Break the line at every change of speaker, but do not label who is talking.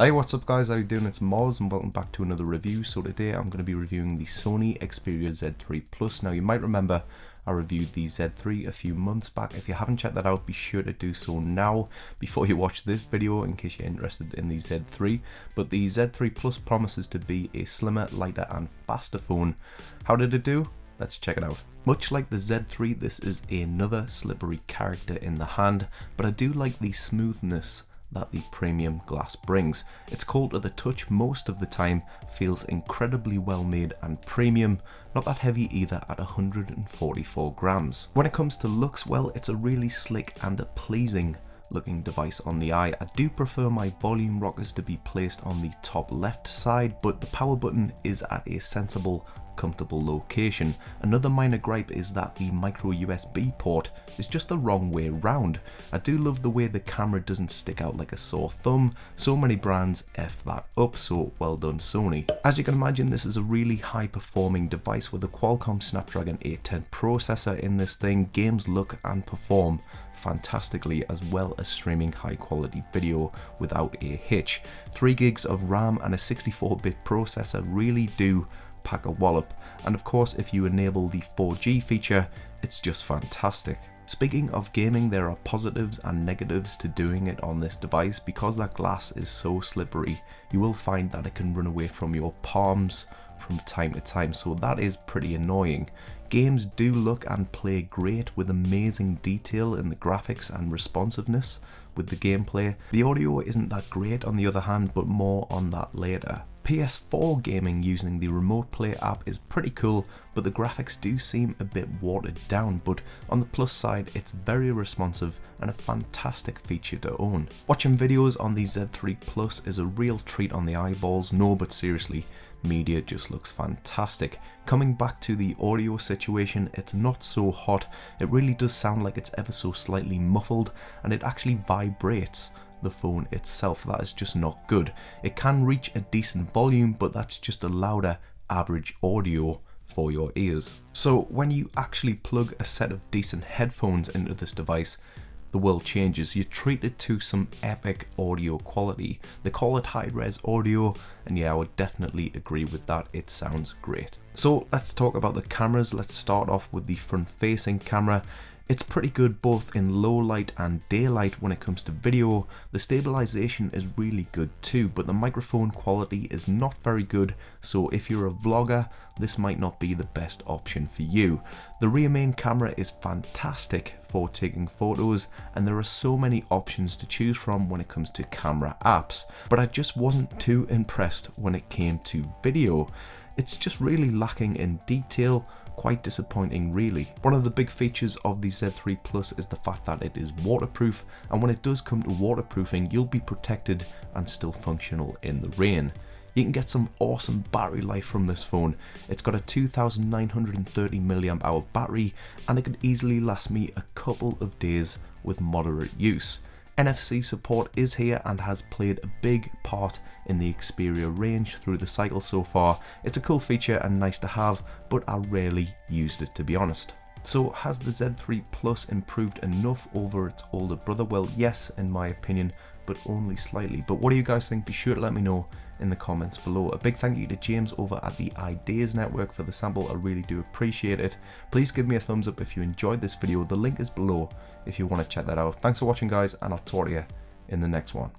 Hey, what's up guys, how you doing? It's Moz and welcome back to another review. So today I'm going to be reviewing the Sony Xperia Z3 Plus. Now you might remember I reviewed the Z3 a few months back. If you haven't checked that out, be sure to do so now before you watch this video in case you're interested in the Z3. But the Z3 Plus promises to be a slimmer, lighter and faster phone. How did it do? Let's check it out. Much like the Z3, this is another slippery character in the hand, but I do like the smoothness that the premium glass brings. It's cold to the touch most of the time, feels incredibly well made and premium, not that heavy either at 144 grams. When it comes to looks, well, it's a really slick and a pleasing looking device on the eye. I do prefer my volume rockers to be placed on the top left side, but the power button is at a sensible, comfortable location. Another minor gripe is that the micro USB port is just the wrong way round. I do love the way the camera doesn't stick out like a sore thumb. So many brands F that up, so well done Sony. As you can imagine, this is a really high performing device with a Qualcomm Snapdragon 810 processor in this thing. Games look and perform fantastically, as well as streaming high quality video without a hitch. 3 gigs of RAM and a 64-bit processor really do pack a wallop, and of course if you enable the 4G feature, it's just fantastic. Speaking of gaming, there are positives and negatives to doing it on this device. Because that glass is so slippery, you will find that it can run away from your palms from time to time, so that is pretty annoying. Games do look and play great with amazing detail in the graphics and responsiveness with the gameplay. The audio isn't that great on the other hand, but more on that later. PS4 gaming using the Remote Play app is pretty cool, but the graphics do seem a bit watered down. But on the plus side, it's very responsive and a fantastic feature to own. Watching videos on the Z3 Plus is a real treat on the eyeballs. No, but seriously, media just looks fantastic. Coming back to the audio situation, it's not so hot. It really does sound like it's ever so slightly muffled, and it actually vibrates the phone itself. That is just not good. It can reach a decent volume, but that's just a louder average audio for your ears. So when you actually plug a set of decent headphones into this device, the world changes. You're treated to some epic audio quality. They call it high-res audio, and yeah, I would definitely agree with that. It sounds great. So let's talk about the cameras. Let's start off with the front-facing camera. It's pretty good both in low light and daylight when it comes to video. The stabilization is really good too, but the microphone quality is not very good, so if you're a vlogger, this might not be the best option for you. The rear main camera is fantastic for taking photos, and there are so many options to choose from when it comes to camera apps, but I just wasn't too impressed when it came to video. It's just really lacking in detail. Quite disappointing really. One of the big features of the Z3 Plus is the fact that it is waterproof, and when it does come to waterproofing, you'll be protected and still functional in the rain. You can get some awesome battery life from this phone. It's got a 2930 mAh battery, and it could easily last me a couple of days with moderate use. NFC support is here and has played a big part in the Xperia range through the cycle so far. It's a cool feature and nice to have, but I rarely used it, to be honest. So has the Z3 Plus improved enough over its older brother? Well, yes, in my opinion, but only slightly. But what do you guys think? Be sure to let me know in the comments below. A big thank you to James over at the Ideas Network for the sample. I really do appreciate it. Please give me a thumbs up if you enjoyed this video. The link is below if you want to check that out. Thanks for watching guys, and I'll talk to you in the next one.